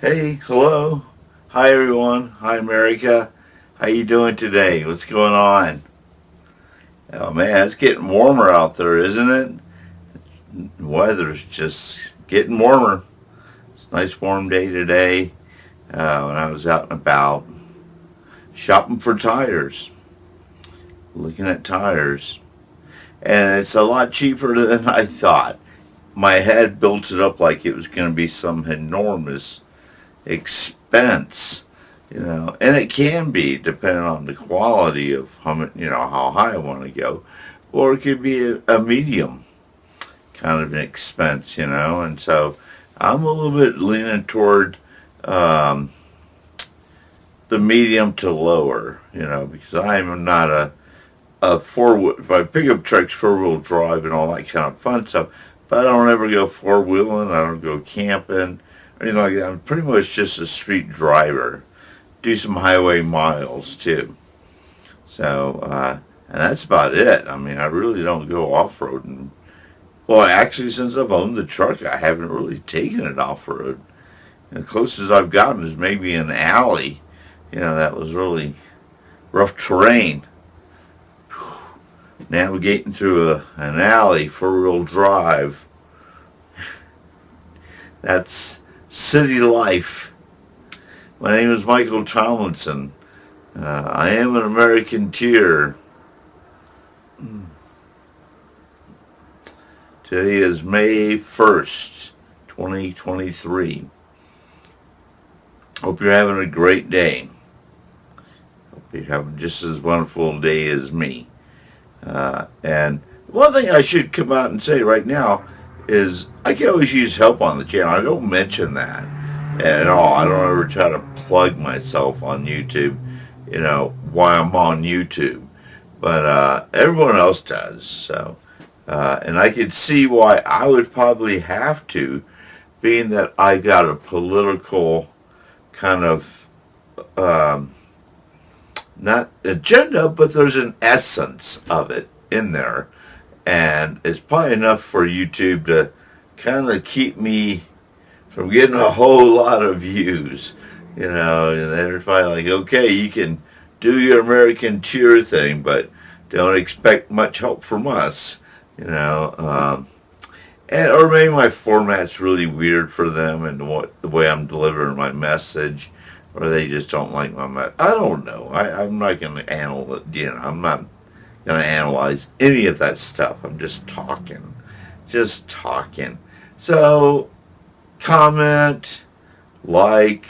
Hey, hello. Hi everyone. Hi America. How you doing today? What's going on? Oh man, it's getting warmer out there, isn't it? The weather's just getting warmer. It's a nice warm day today. When I was out and about shopping for tires, looking at tires, and it's a lot cheaper than I thought. My head built it up like it was going to be some enormous expense, and it can be depending on the quality of how high I want to go, or it could be a medium kind of an expense, and so I'm a little bit leaning toward um, the medium to lower, because I'm not a my pickup truck's 4-wheel drive and all that kind of fun stuff, but I don't ever go four-wheeling, I don't go camping, or anything like that. I'm pretty much just a street driver. Do some highway miles too. So, and that's about it. I mean, I really don't go off-roading. Well, actually, since I've owned the truck, I haven't really taken it off-road. And the closest I've gotten is maybe an alley. That was really rough terrain. Navigating through an alley, four-wheel drive. That's city life. My name is Michael Tomlinson. I am an Americanteer. Today is May 1st, 2023. Hope you're having a great day. Hope you're having just as wonderful a day as me. And one thing I should come out and say right now is I can always use help on the channel. I don't mention that at all. I don't ever try to plug myself on YouTube, while I'm on YouTube. But everyone else does. So, and I could see why I would probably have to, being that I got a political kind of not agenda, but there's an essence of it in there. And it's probably enough for YouTube to kind of keep me from getting a whole lot of views. And they're probably like, okay, you can do your Americanteer thing, but don't expect much help from us. And or maybe my format's really weird for them and the way I'm delivering my message, or they just don't like my message. I don't know. I'm not going to analyze. I'm not going to analyze any of that stuff. I'm just talking. So comment, like,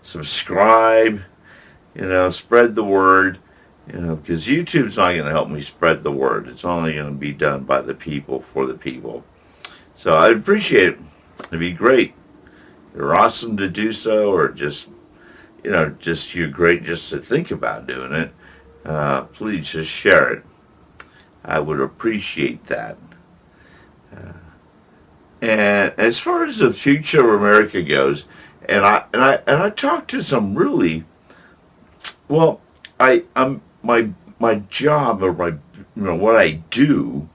subscribe. Spread the word. Because YouTube's not going to help me spread the word. It's only going to be done by the people for the people. So I'd appreciate it. It'd be great. You're awesome to do so, or just you're great just to think about doing it. Please just share it. I would appreciate that. And as far as the future of America goes, and I talked to some really well. I'm my job, or my what I do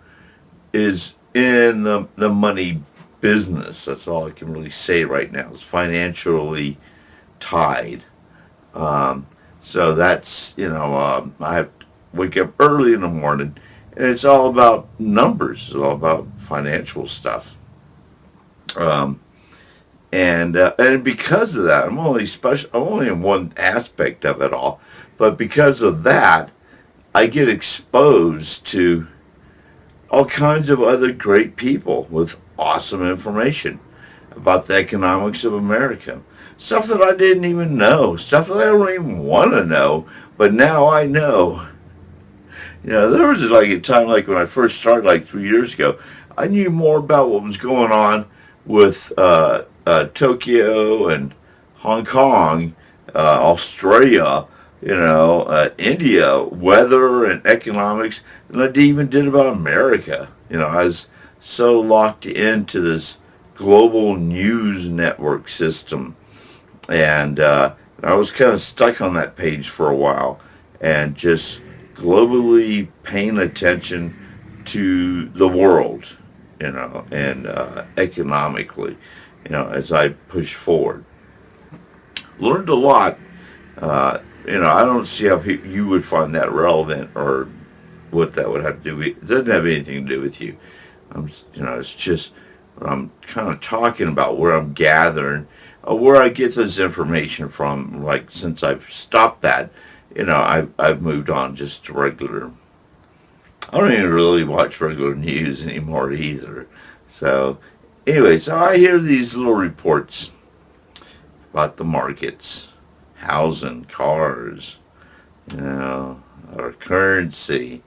is in the money business. That's all I can really say right now. It's financially tied. So that's, I have to wake up early in the morning, and it's all about numbers. It's all about financial stuff. Um, and because of that, I'm only in one aspect of it all, but because of that, I get exposed to all kinds of other great people with awesome information about the economics of America. Stuff that I didn't even know, stuff that I don't even want to know, but now I know. There was like a time, like when I first started, like 3 years ago, I knew more about what was going on with Tokyo and Hong Kong, Australia, India, weather and economics, than I even did about America. I was so locked into this global news network system, and I was kind of stuck on that page for a while, and just globally paying attention to the world, and economically, as I push forward. learned a lot. I don't see how you would find that relevant or what that would have to do with. It doesn't have anything to do with you. It's just I'm kind of talking about where I'm gathering, where I get this information from. Like since I've stopped that, I've moved on just to regular. I don't even really watch regular news anymore either. So anyway, so I hear these little reports about the markets, housing, cars, our currency,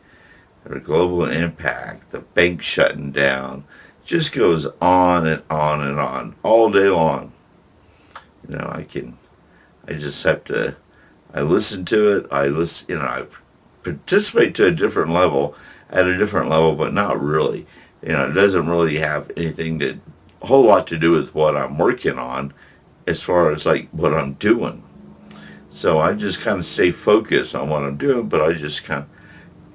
our global impact, the bank shutting down. Just goes on and on and on all day long. I just have to, I listen to it. I participate to a different level, at a different level, but not really. It doesn't really have anything a whole lot to do with what I'm working on as far as like what I'm doing. So I just kind of stay focused on what I'm doing, but I just kind of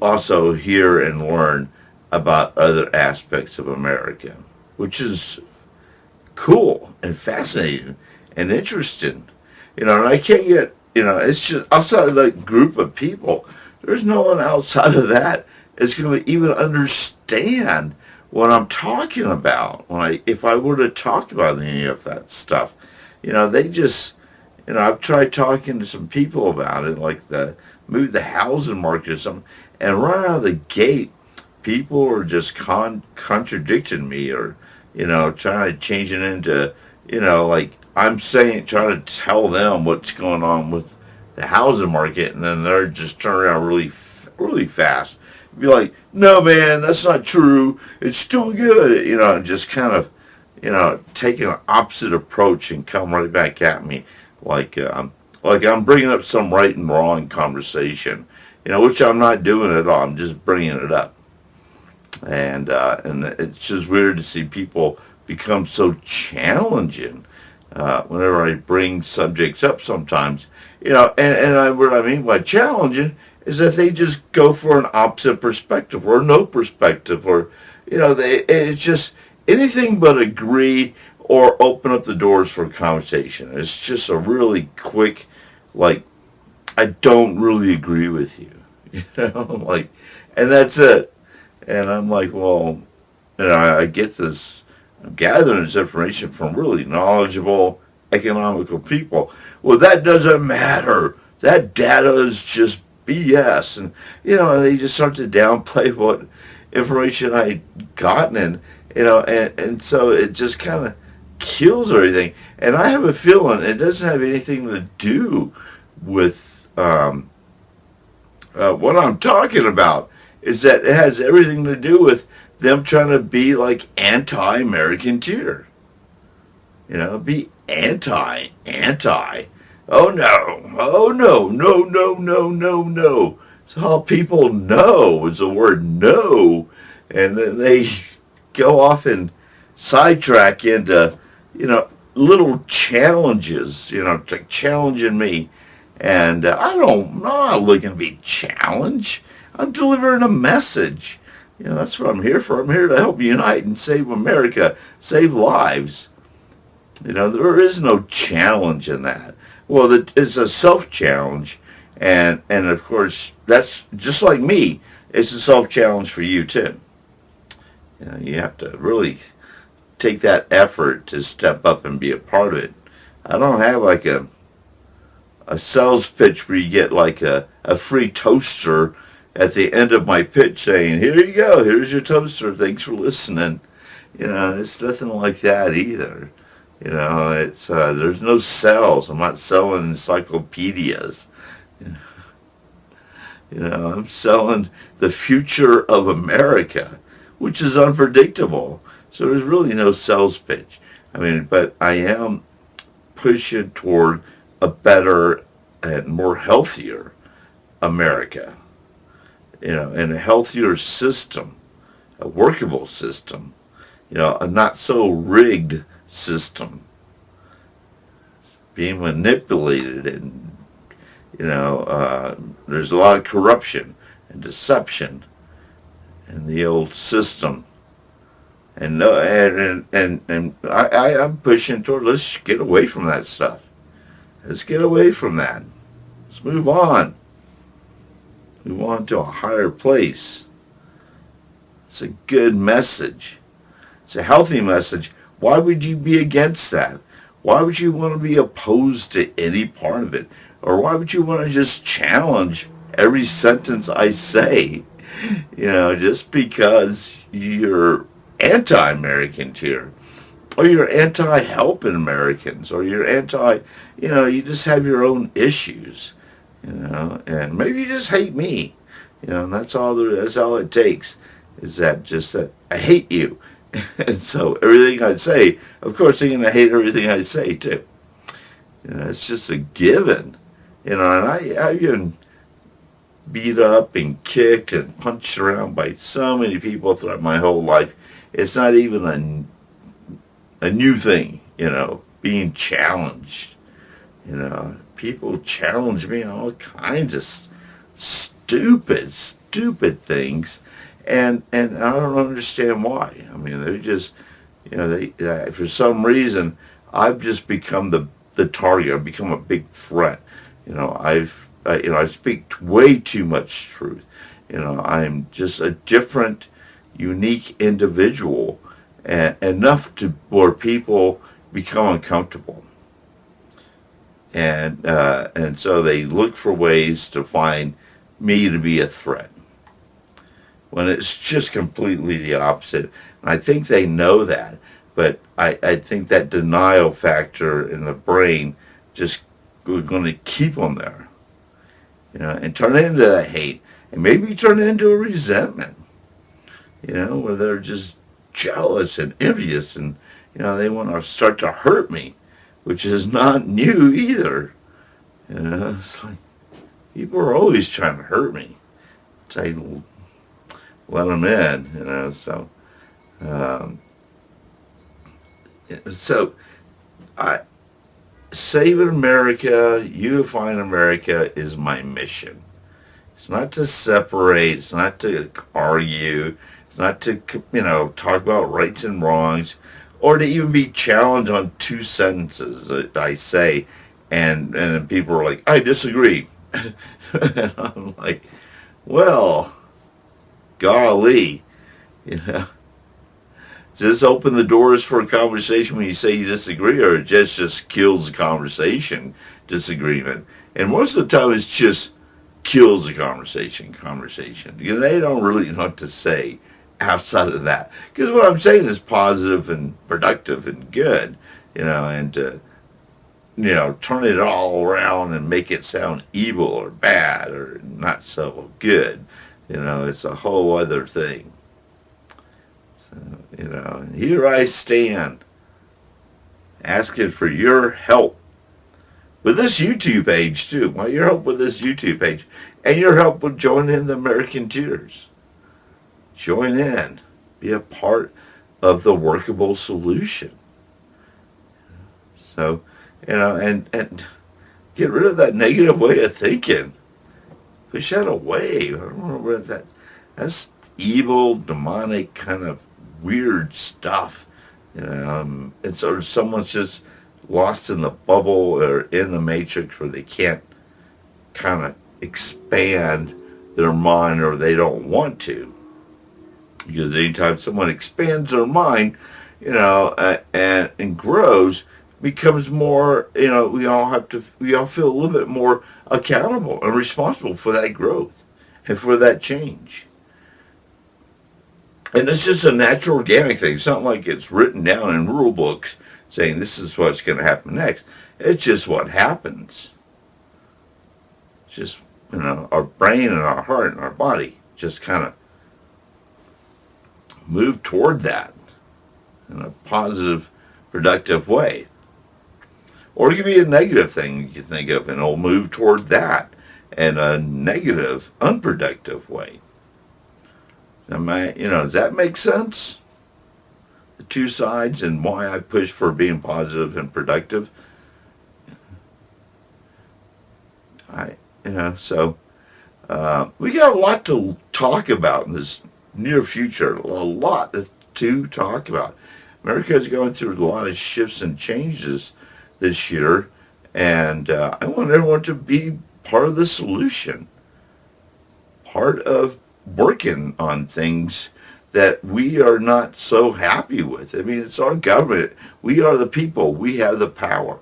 also hear and learn about other aspects of America, which is cool and fascinating and interesting. And I can't get, it's just outside of that group of people, there's no one outside of that is going to even understand what I'm talking about if I were to talk about any of that stuff. They just, I've tried talking to some people about it, like maybe the housing market or something, and right out of the gate, people are just contradicting me or, trying to change it into, like I'm saying, trying to tell them what's going on with the housing market, and then they're just turning around really fast. Be like, no, man, that's not true. It's still good, and just kind of, take an opposite approach and come right back at me like I'm bringing up some right and wrong conversation, which I'm not doing at all. I'm just bringing it up. And it's just weird to see people become so challenging whenever I bring subjects up sometimes. What I mean by challenging is that they just go for an opposite perspective or no perspective or, it's just anything but agree or open up the doors for a conversation. It's just a really quick, like, I don't really agree with you, like, and that's it. And I'm like, well, I get this, I'm gathering this information from really knowledgeable, economical people. Well, that doesn't matter. That data is just BS. And, they just start to downplay what information I gotten and so it just kind of kills everything. And I have a feeling it doesn't have anything to do with what I'm talking about. Is that it has everything to do with them trying to be like anti-Americanteer. Be anti. Oh no. So all people know is the word no, and then they go off and sidetrack into, little challenges, like challenging me. And I'm not looking to be challenged. I'm delivering a message. That's what I'm here for. I'm here to help unite and save America, save lives. There is no challenge in that. Well, it's a self-challenge. And of course, that's just like me. It's a self-challenge for you, too. You have to really take that effort to step up and be a part of it. I don't have like a sales pitch where you get like a free toaster at the end of my pitch saying, here you go, here's your toaster, thanks for listening. It's nothing like that either. It's there's no sales. I'm not selling encyclopedias. I'm selling the future of America, which is unpredictable. So there's really no sales pitch. But I am pushing toward a better and more healthier America, and a healthier system, a workable system, a not so rigged system, being manipulated and, there's a lot of corruption and deception in the old system. And no, and I'm pushing toward let's get away from that stuff. Let's get away from that. Let's move on. Move on to a higher place. It's a good message. It's a healthy message. Why would you be against that? Why would you want to be opposed to any part of it? Or why would you want to just challenge every sentence I say? Just because you're anti-Americanteer, or you're anti-helping Americans, or you're you just have your own issues, and maybe you just hate me, and that's all it takes, is that I hate you. And so everything I say, of course, they're going to hate everything I say too. It's just a given. And I've been beat up and kicked and punched around by so many people throughout my whole life. It's not even a new thing, being challenged. People challenge me on all kinds of stupid things. And I don't understand why. I mean, they're just, for some reason, I've just become the target. I've become a big threat. I speak way too much truth. I'm just a different, unique individual, and enough where people become uncomfortable. And so they look for ways to find me to be a threat, when it's just completely the opposite. And I think they know that, but I think that denial factor in the brain just we're going to keep them there, and turn it into that hate, and maybe turn it into a resentment, where they're just jealous and envious, and they want to start to hurt me, which is not new either. It's like people are always trying to hurt me. It's like, let them in, so saving America, unifying America is my mission. It's not to separate, it's not to argue, it's not to, talk about rights and wrongs, or to even be challenged on two sentences that I say, and then people are like, I disagree. And I'm like, well, golly, does this open the doors for a conversation when you say you disagree, or it just kills the conversation, disagreement? And most of the time it's just kills the conversation. Because they don't really know what to say outside of that. Because what I'm saying is positive and productive and good, and to, turn it all around and make it sound evil or bad or not so good, it's a whole other thing. So, and here I stand asking for your help with this YouTube page too. Well, your help with this YouTube page, and your help with joining the Americanteers. Join in. Be a part of the workable solution. So, and get rid of that negative way of thinking. Push that away. I don't know where that's evil, demonic, kind of weird stuff. And so someone's just lost in the bubble or in the matrix where they can't kind of expand their mind, or they don't want to. Because anytime someone expands their mind, and grows, becomes more, we all feel a little bit more accountable and responsible for that growth and for that change. And it's just a natural organic thing. It's not like it's written down in rule books saying this is what's going to happen next. It's just what happens. It's just, our brain and our heart and our body just kind of move toward that in a positive, productive way. Or it could be a negative thing you can think of, and it'll move toward that in a negative, unproductive way. Does that make sense? The two sides and why I push for being positive and productive. So we got a lot to talk about in this near future. A lot to talk about. America is going through a lot of shifts and changes this year, And I want everyone to be part of the solution, part of working on things that we are not so happy with. I mean, it's our government. We are the people. We have the power.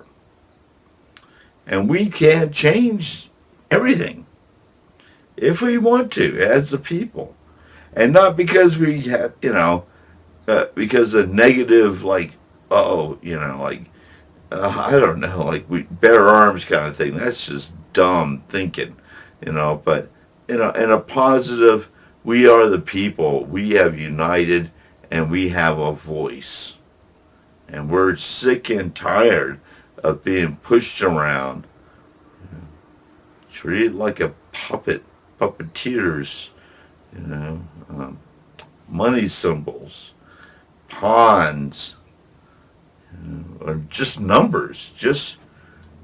And we can change everything if we want to as the people. And not because we have, because of negative, like, like, I don't know, like we bear arms kind of thing. That's just dumb thinking, but, in a positive, we are the people. We have united and we have a voice. And we're sick and tired of being pushed around, treated like a puppeteers, you know, money symbols, pawns, or just numbers. Just,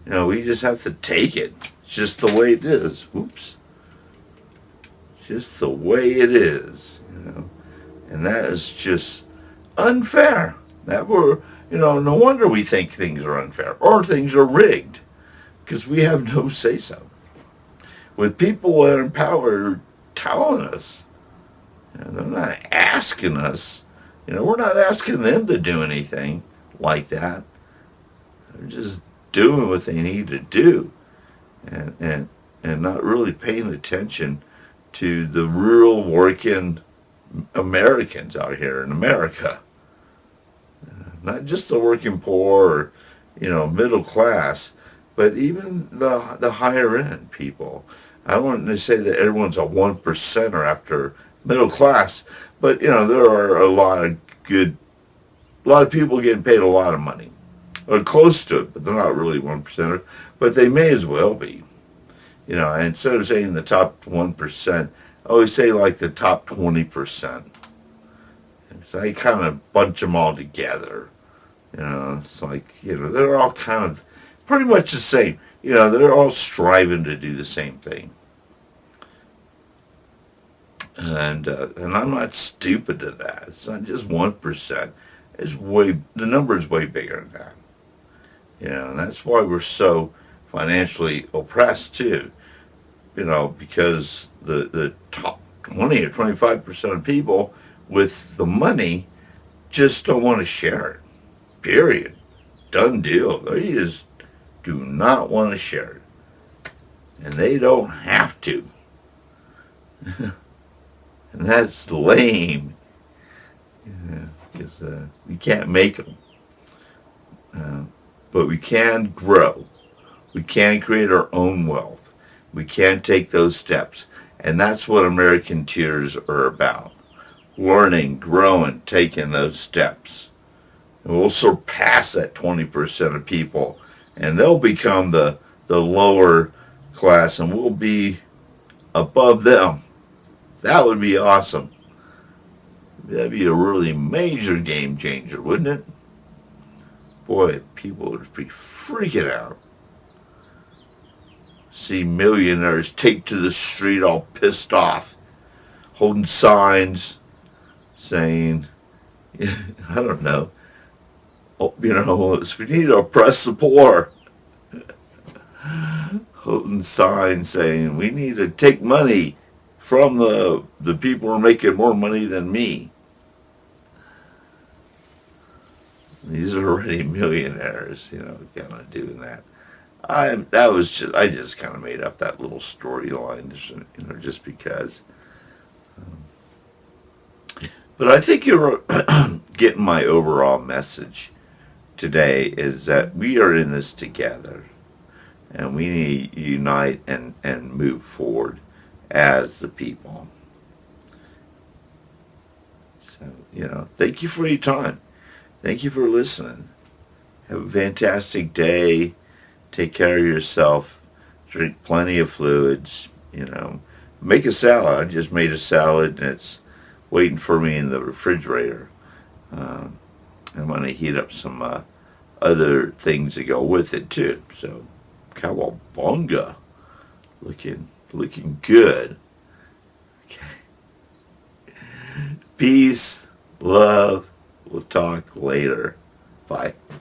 we just have to take it. It's just the way it is. Oops. Just the way it is. And that is just unfair. No wonder we think things are unfair or things are rigged because we have no say-so. With people that are in power telling us, they're not asking us, we're not asking them to do anything like that. They're just doing what they need to do and not really paying attention to the real working Americans out here in America. Not just the working poor or, middle class, but even the higher end people. I don't want to say that everyone's a 1%er after middle class, but, there are a lot of people getting paid a lot of money, or close to it, but they're not really 1%er, but they may as well be. And instead of saying the top 1%, I always say like the top 20%. So I kind of bunch them all together. It's like, they're all kind of pretty much the same. They're all striving to do the same thing. And I'm not stupid to that. It's not just 1%. The number is way bigger than that. And that's why we're so financially oppressed too. Because the top 20 or 25% of people with the money just don't want to share it. Period. Done deal. They just do not want to share it. And they don't have to. And that's lame. Because we can't make them. But we can grow. We can create our own wealth. We can take those steps. And that's what Americanteers are about. Learning, growing, taking those steps. And we'll surpass that 20% of people. And they'll become the lower class and we'll be above them. That would be awesome. That'd be a really major game changer, wouldn't it? Boy, people would be freaking out. See millionaires take to the street all pissed off, holding signs saying, I don't know, we need to oppress the poor. Holding signs saying, we need to take money from the people who are making more money than me. These are already millionaires, kind of doing that. I just kind of made up that little storyline, just because. But I think you're getting my overall message today is that we are in this together, and we need to unite and move forward as the people. So, thank you for your time. Thank you for listening. Have a fantastic day. Take care of yourself. Drink plenty of fluids. Make a salad. I just made a salad and it's waiting for me in the refrigerator. I'm going to heat up some other things to go with it too. So, cowabunga. Looking good. Okay. Peace. Love. We'll talk later. Bye.